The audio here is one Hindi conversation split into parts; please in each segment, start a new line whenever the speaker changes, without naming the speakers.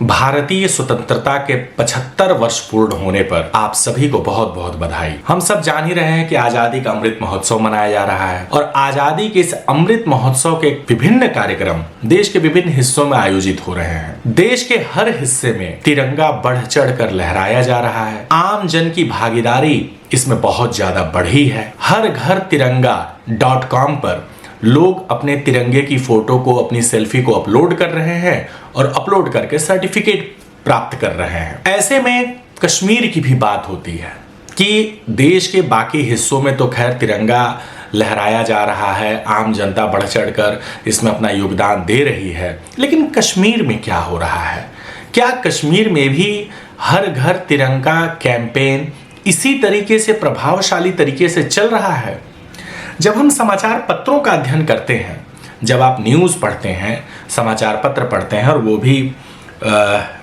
भारतीय स्वतंत्रता के 75 वर्ष पूर्ण होने पर आप सभी को बहुत बहुत बधाई। हम सब जान ही रहे हैं कि आजादी का अमृत महोत्सव मनाया जा रहा है और आजादी के इस अमृत महोत्सव के विभिन्न कार्यक्रम देश के विभिन्न हिस्सों में आयोजित हो रहे हैं। देश के हर हिस्से में तिरंगा बढ़ चढ़ कर लहराया जा रहा है। आम जन की भागीदारी इसमें बहुत ज्यादा बढ़ी है। हर घर तिरंगा.com पर लोग अपने तिरंगे की फोटो को, अपनी सेल्फी को अपलोड कर रहे हैं और अपलोड करके सर्टिफिकेट प्राप्त कर रहे हैं। ऐसे में कश्मीर की भी बात होती है कि देश के बाकी हिस्सों में तो खैर तिरंगा लहराया जा रहा है, आम जनता बढ़ चढ़कर इसमें अपना योगदान दे रही है, लेकिन कश्मीर में क्या हो रहा है? क्या कश्मीर में भी हर घर तिरंगा कैंपेन इसी तरीके से प्रभावशाली तरीके से चल रहा है? जब हम समाचार पत्रों का अध्ययन करते हैं, जब आप न्यूज़ पढ़ते हैं, समाचार पत्र पढ़ते हैं, और वो भी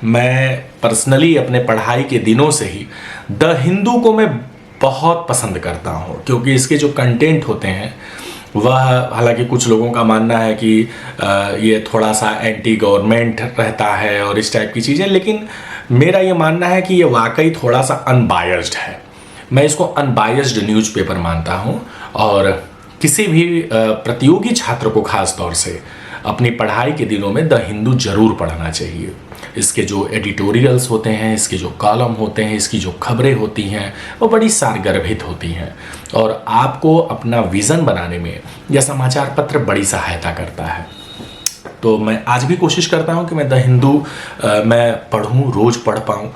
मैं पर्सनली अपने पढ़ाई के दिनों से ही द हिंदू को मैं बहुत पसंद करता हूँ, क्योंकि इसके जो कंटेंट होते हैं वह, हालांकि कुछ लोगों का मानना है कि ये थोड़ा सा एंटी गवर्नमेंट रहता है और इस टाइप की चीज़ें, लेकिन मेरा ये मानना है कि ये वाकई थोड़ा सा अनबायस्ड है। मैं इसको अनबायस्ड न्यूज़पेपर मानता हूँ और किसी भी प्रतियोगी छात्र को खास तौर से अपनी पढ़ाई के दिनों में द हिंदू जरूर पढ़ना चाहिए। इसके जो एडिटोरियल्स होते हैं, इसके जो कॉलम होते हैं, इसकी जो खबरें होती हैं वो बड़ी सारगर्भित होती हैं और आपको अपना विज़न बनाने में यह समाचार पत्र बड़ी सहायता करता है। तो मैं आज भी कोशिश करता हूँ कि मैं द हिंदू मैं पढ़ूँ, रोज़ पढ़ पाऊँ।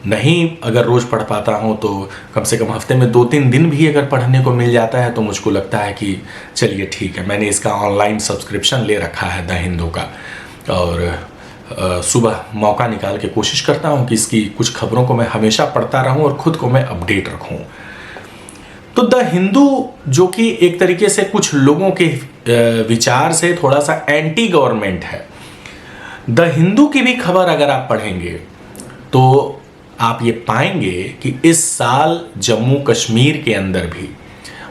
नहीं अगर रोज़ पढ़ पाता हूँ तो कम से कम हफ्ते में 2-3 दिन भी अगर पढ़ने को मिल जाता है तो मुझको लगता है कि चलिए ठीक है। मैंने इसका ऑनलाइन सब्सक्रिप्शन ले रखा है द हिंदू का, और सुबह मौका निकाल के कोशिश करता हूँ कि इसकी कुछ खबरों को मैं हमेशा पढ़ता रहूँ और ख़ुद को मैं अपडेट रखूँ। तो द हिंदू, जो कि एक तरीके से कुछ लोगों के विचार से थोड़ा सा एंटी गवर्नमेंट है, द हिंदू की भी खबर अगर आप पढ़ेंगे तो आप ये पाएंगे कि इस साल जम्मू कश्मीर के अंदर भी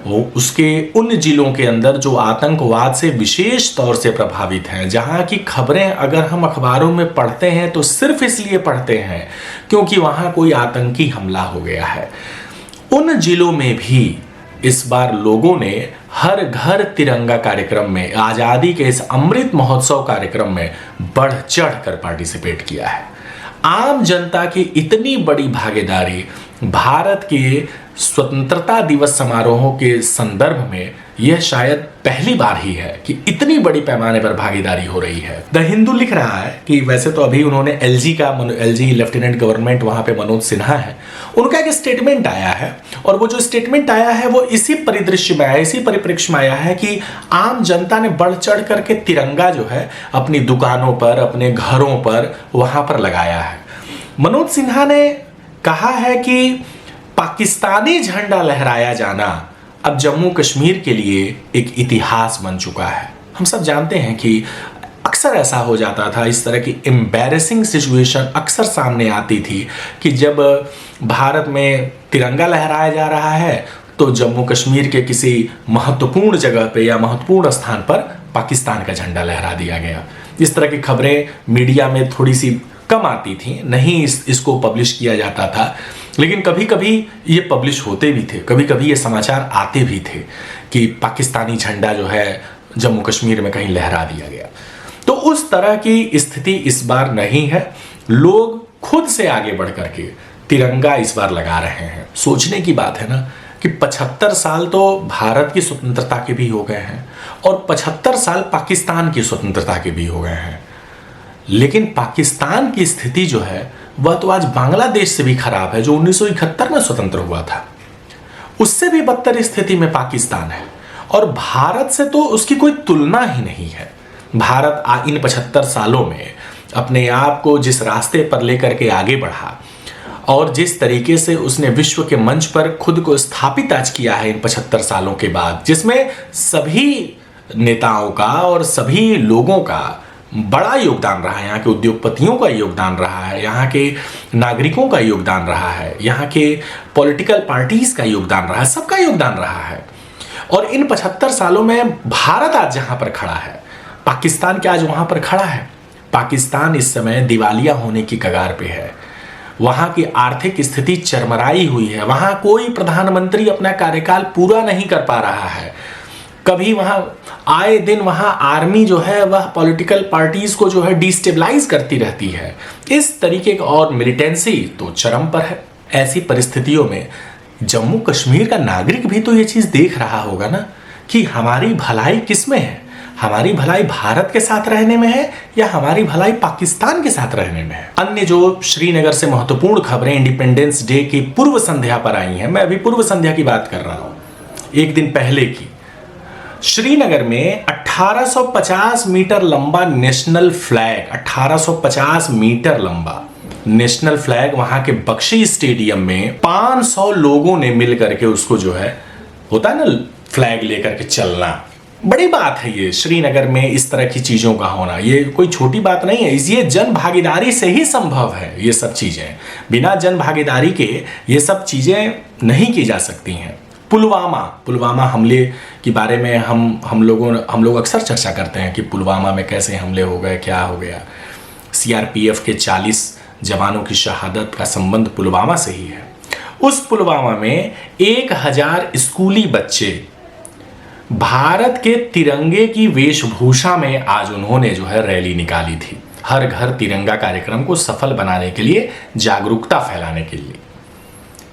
वो उसके उन जिलों के अंदर जो आतंकवाद से विशेष तौर से प्रभावित हैं, जहां की खबरें अगर हम अखबारों में पढ़ते हैं तो सिर्फ इसलिए पढ़ते हैं क्योंकि वहां कोई आतंकी हमला हो गया है, उन जिलों में भी इस बार लोगों ने हर घर तिरंगा कार्यक्रम में, आज़ादी के इस अमृत महोत्सव कार्यक्रम में बढ़ चढ़ कर पार्टिसिपेट किया है। आम जनता की इतनी बड़ी भागीदारी भारत के स्वतंत्रता दिवस समारोहों के संदर्भ में यह शायद पहली बार ही है कि इतनी बड़ी पैमाने पर भागीदारी हो रही है। द हिंदू लिख रहा है कि वैसे तो अभी उन्होंने एलजी लेफ्टिनेंट गवर्नमेंट वहां पे मनोज सिन्हा है, उनका एक स्टेटमेंट आया है और वो जो स्टेटमेंट आया है वो इसी परिदृश्य में आया, इसी परिप्रेक्ष्य में आया है कि आम जनता ने बढ़ चढ़ करके तिरंगा जो है अपनी दुकानों पर, अपने घरों पर, वहां पर लगाया है। मनोज सिन्हा ने कहा है कि पाकिस्तानी झंडा लहराया जाना अब जम्मू कश्मीर के लिए एक इतिहास बन चुका है। हम सब जानते हैं कि अक्सर ऐसा हो जाता था, इस तरह की एम्बैरेसिंग सिचुएशन अक्सर सामने आती थी कि जब भारत में तिरंगा लहराया जा रहा है तो जम्मू कश्मीर के किसी महत्वपूर्ण जगह पे या महत्वपूर्ण स्थान पर पाकिस्तान का झंडा लहरा दिया गया। इस तरह की खबरें मीडिया में थोड़ी सी कम आती थी, नहीं इसको पब्लिश किया जाता था, लेकिन कभी कभी ये पब्लिश होते भी थे, कभी कभी ये समाचार आते भी थे कि पाकिस्तानी झंडा जो है जम्मू कश्मीर में कहीं लहरा दिया गया। तो उस तरह की स्थिति इस बार नहीं है। लोग खुद से आगे बढ़ करके तिरंगा इस बार लगा रहे हैं। सोचने की बात है ना कि 75 साल तो भारत की स्वतंत्रता के भी हो गए हैं और 75 साल पाकिस्तान की स्वतंत्रता के भी हो गए हैं, लेकिन पाकिस्तान की स्थिति जो है वह तो आज बांग्लादेश से भी खराब है, जो 1971 में स्वतंत्र हुआ था, उससे भी बदतर स्थिति में पाकिस्तान है और भारत से तो उसकी कोई तुलना ही नहीं है। भारत इन 75 सालों में अपने आप को जिस रास्ते पर लेकर के आगे बढ़ा और जिस तरीके से उसने विश्व के मंच पर खुद को स्थापित आज किया है इन 75 सालों के बाद, जिसमें सभी नेताओं का और सभी लोगों का बड़ा योगदान रहा है, यहाँ के उद्योगपतियों का योगदान रहा है, यहाँ के नागरिकों का योगदान रहा है, यहाँ के पॉलिटिकल पार्टीज का योगदान रहा है, सबका योगदान रहा है। और इन 75 सालों में भारत आज जहाँ पर खड़ा है, पाकिस्तान क्या आज वहाँ पर खड़ा है? पाकिस्तान इस समय दिवालिया होने की कगार पे है। वहां की आर्थिक स्थिति चरमराई हुई है। वहां कोई प्रधानमंत्री अपना कार्यकाल पूरा नहीं कर पा रहा है। कभी वहां आए दिन वहां आर्मी जो है वह पॉलिटिकल पार्टीज को जो है डिस्टेबलाइज करती रहती है। इस तरीके का, और मिलिटेंसी तो चरम पर है। ऐसी परिस्थितियों में जम्मू कश्मीर का नागरिक भी तो ये चीज देख रहा होगा ना कि हमारी भलाई किस में है। हमारी भलाई भारत के साथ रहने में है या हमारी भलाई पाकिस्तान के साथ रहने में है। अन्य जो श्रीनगर से महत्वपूर्ण खबरें इंडिपेंडेंस डे की पूर्व संध्या पर आई हैं, मैं अभी पूर्व संध्या की बात कर रहा हूं, एक दिन पहले की। श्रीनगर में 1850 मीटर लंबा नेशनल फ्लैग, 1850 मीटर लंबा नेशनल फ्लैग वहां के बख्शी स्टेडियम में 500 लोगों ने मिलकर के उसको जो है, होता है ना फ्लैग लेकर के चलना, बड़ी बात है ये। श्रीनगर में इस तरह की चीजों का होना ये कोई छोटी बात नहीं है। ये जन भागीदारी से ही संभव है। ये सब चीजें बिना जन भागीदारी के ये सब चीजें नहीं की जा सकती हैं। पुलवामा हमले के बारे में हम लोग अक्सर चर्चा करते हैं कि पुलवामा में कैसे हमले हो गए, क्या हो गया। सीआरपीएफ के 40 जवानों की शहादत का संबंध पुलवामा से ही है। उस पुलवामा में 1000 स्कूली बच्चे भारत के तिरंगे की वेशभूषा में आज उन्होंने जो है रैली निकाली थी, हर घर तिरंगा कार्यक्रम को सफल बनाने के लिए, जागरूकता फैलाने के लिए।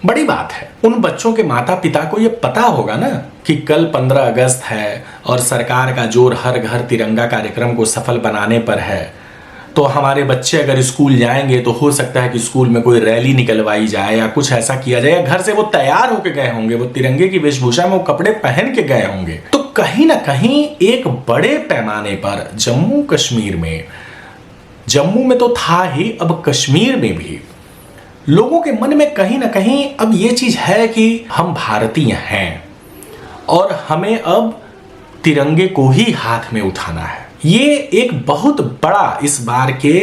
बड़ी बात है। उन बच्चों के माता पिता को यह पता होगा ना कि कल 15 अगस्त है और सरकार का जोर हर घर तिरंगा कार्यक्रम को सफल बनाने पर है। तो हमारे बच्चे अगर स्कूल जाएंगे तो हो सकता है कि स्कूल में कोई रैली निकलवाई जाए या कुछ ऐसा किया जाए, या घर से वो तैयार होकर गए होंगे, वो तिरंगे की वेशभूषा में वो कपड़े पहन के गए होंगे। तो कहीं ना कहीं एक बड़े पैमाने पर जम्मू कश्मीर में, जम्मू में तो था ही, अब कश्मीर में भी लोगों के मन में कहीं ना कहीं अब ये चीज है कि हम भारतीय हैं और हमें अब तिरंगे को ही हाथ में उठाना है। ये एक बहुत बड़ा इस बार के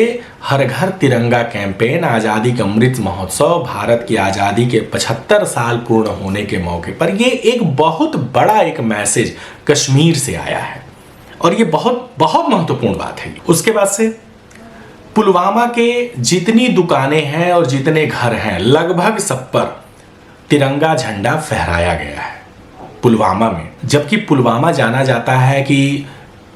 हर घर तिरंगा कैंपेन, आजादी का अमृत महोत्सव, भारत की आजादी के 75 साल पूर्ण होने के मौके पर ये एक बहुत बड़ा एक मैसेज कश्मीर से आया है और ये बहुत बहुत महत्वपूर्ण बात है। उसके बाद से पुलवामा के जितनी दुकानें हैं और जितने घर हैं, लगभग सब पर तिरंगा झंडा फहराया गया है पुलवामा में। जबकि पुलवामा जाना जाता है कि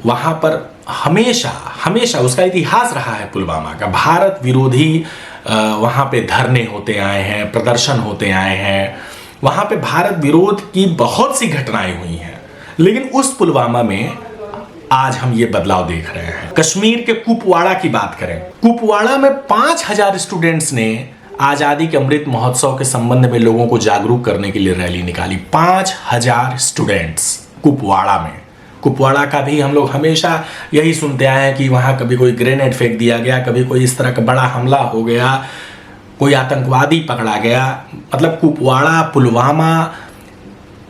वहां पर हमेशा उसका इतिहास रहा है पुलवामा का। भारत विरोधी वहां पे धरने होते आए हैं, प्रदर्शन होते आए हैं, वहां पे भारत विरोध की बहुत सी घटनाएं हुई हैं। लेकिन उस पुलवामा में आज हम ये बदलाव देख रहे हैं। कश्मीर के कुपवाड़ा की बात करें, कुपवाड़ा में 5000 स्टूडेंट्स ने आजादी के अमृत महोत्सव के संबंध में लोगों को जागरूक करने के लिए रैली निकाली। 5000 स्टूडेंट्स कुपवाड़ा में। कुपवाड़ा का भी हम लोग हमेशा यही सुनते आए हैं कि वहां कभी कोई ग्रेनेड फेंक दिया गया, कभी कोई इस तरह का बड़ा हमला हो गया, कोई आतंकवादी पकड़ा गया। मतलब कुपवाड़ा, पुलवामा,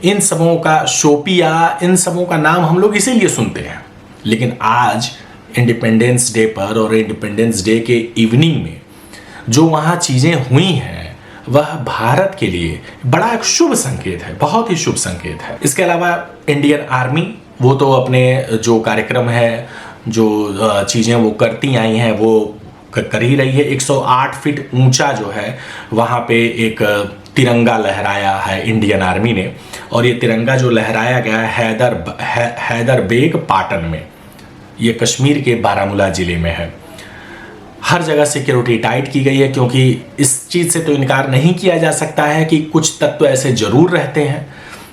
इन सबों का, शोपिया, इन सबों का नाम हम लोग इसीलिए सुनते हैं। लेकिन आज इंडिपेंडेंस डे पर और इंडिपेंडेंस डे के इवनिंग में जो वहाँ चीज़ें हुई हैं वह भारत के लिए बड़ा एक शुभ संकेत है, बहुत ही शुभ संकेत है। इसके अलावा इंडियन आर्मी, वो तो अपने जो कार्यक्रम है, जो चीज़ें वो करती आई हैं वो कर ही रही है। 108 फीट ऊंचा जो है वहाँ पे एक तिरंगा लहराया है इंडियन आर्मी ने, और ये तिरंगा जो लहराया गया है हैदर बेग पाटन में, ये कश्मीर के बारामूला जिले में है। हर जगह सिक्योरिटी टाइट की गई है, क्योंकि इस चीज़ से तो इनकार नहीं किया जा सकता है कि कुछ तत्व ऐसे जरूर रहते हैं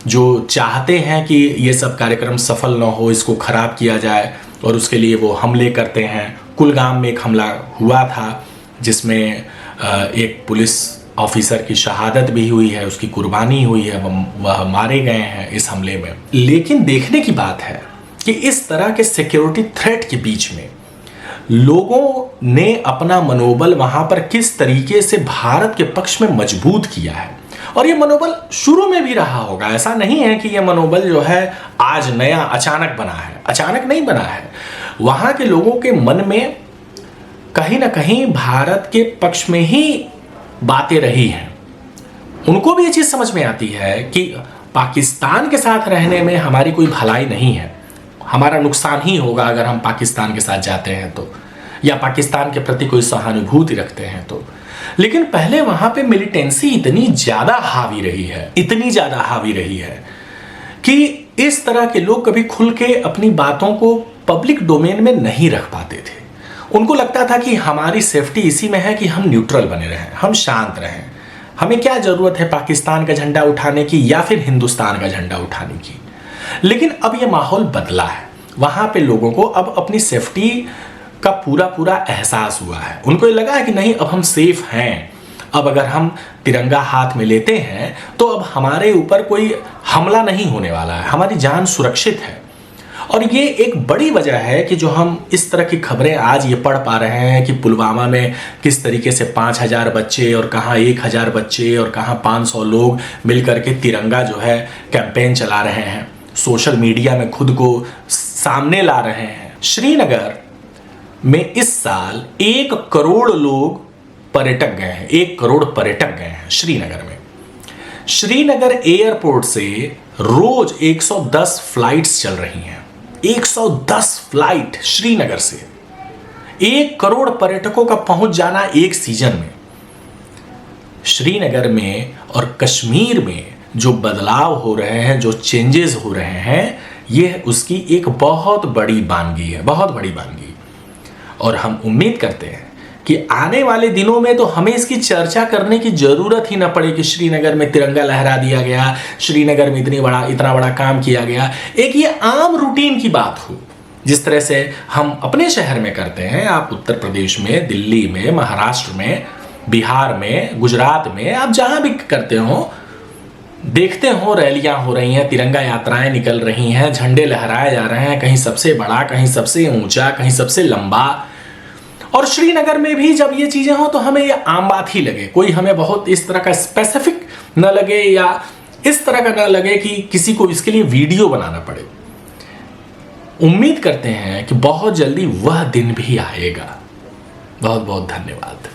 जो चाहते हैं कि ये सब कार्यक्रम सफल ना हो, इसको खराब किया जाए, और उसके लिए वो हमले करते हैं। कुलगाम में एक हमला हुआ था जिसमें एक पुलिस ऑफिसर की शहादत भी हुई है, उसकी कुर्बानी हुई है, वह मारे गए हैं इस हमले में। लेकिन देखने की बात है कि इस तरह के सिक्योरिटी थ्रेट के बीच में लोगों ने अपना मनोबल वहां पर किस तरीके से भारत के पक्ष में मजबूत किया है। और ये मनोबल शुरू में भी रहा होगा, ऐसा नहीं है कि ये मनोबल जो है आज नया अचानक बना है, अचानक नहीं बना है। वहां के लोगों के मन में कहीं ना कहीं भारत के पक्ष में ही बातें रही हैं। उनको भी ये चीज समझ में आती है कि पाकिस्तान के साथ रहने में हमारी कोई भलाई नहीं है, हमारा नुकसान ही होगा अगर हम पाकिस्तान के साथ जाते हैं तो। या पाकिस्तान के प्रति कोई सहानुभूति रखते हैं तो। लेकिन पहले वहां पे मिलिटेंसी इतनी ज्यादा हावी रही है, इतनी ज्यादा हावी रही है कि इस तरह के लोग कभी खुल के अपनी बातों को पब्लिक डोमेन में नहीं रख पाते थे। उनको लगता था कि हमारी सेफ्टी इसी में है कि हम न्यूट्रल बने रहें, हम शांत रहें, हमें क्या जरूरत है पाकिस्तान का झंडा उठाने की या फिर हिंदुस्तान का झंडा उठाने की। लेकिन अब यह माहौल बदला है, वहां पे लोगों को अब अपनी सेफ्टी का पूरा पूरा एहसास हुआ है। उनको ये लगा है कि नहीं, अब हम सेफ हैं, अब अगर हम तिरंगा हाथ में लेते हैं तो अब हमारे ऊपर कोई हमला नहीं होने वाला है, हमारी जान सुरक्षित है। और ये एक बड़ी वजह है कि जो हम इस तरह की खबरें आज ये पढ़ पा रहे हैं कि पुलवामा में किस तरीके से 5000 बच्चे और कहाँ 1000 बच्चे और कहाँ 500 लोग मिलकर के तिरंगा जो है कैंपेन चला रहे हैं, सोशल मीडिया में खुद को सामने ला रहे हैं। श्रीनगर में इस साल 1 करोड़ लोग पर्यटक गए हैं, 1 करोड़ पर्यटक गए हैं श्रीनगर में। श्रीनगर एयरपोर्ट से रोज 110 फ्लाइट्स चल रही हैं, 110 फ्लाइट श्रीनगर से। 1 करोड़ पर्यटकों का पहुंच जाना एक सीजन में। श्रीनगर में और कश्मीर में जो बदलाव हो रहे हैं, जो चेंजेस हो रहे हैं, यह उसकी एक बहुत बड़ी वानगी है, बहुत बड़ी वानगी। और हम उम्मीद करते हैं कि आने वाले दिनों में तो हमें इसकी चर्चा करने की जरूरत ही ना पड़े कि श्रीनगर में तिरंगा लहरा दिया गया, श्रीनगर में इतना बड़ा काम किया गया। एक ये आम रूटीन की बात हो, जिस तरह से हम अपने शहर में करते हैं। आप उत्तर प्रदेश में, दिल्ली में, महाराष्ट्र में, बिहार में, गुजरात में, आप जहां भी करते हो, देखते हो रैलियां हो रही हैं, तिरंगा यात्राएं निकल रही हैं, झंडे लहराए जा रहे हैं, कहीं सबसे बड़ा, कहीं सबसे ऊंचा, कहीं सबसे लंबा। और श्रीनगर में भी जब ये चीजें हो तो हमें ये आम बात ही लगे, कोई हमें बहुत इस तरह का स्पेसिफिक न लगे या इस तरह का न लगे कि किसी को इसके लिए वीडियो बनाना पड़े। उम्मीद करते हैं कि बहुत जल्दी वह दिन भी आएगा। बहुत बहुत धन्यवाद।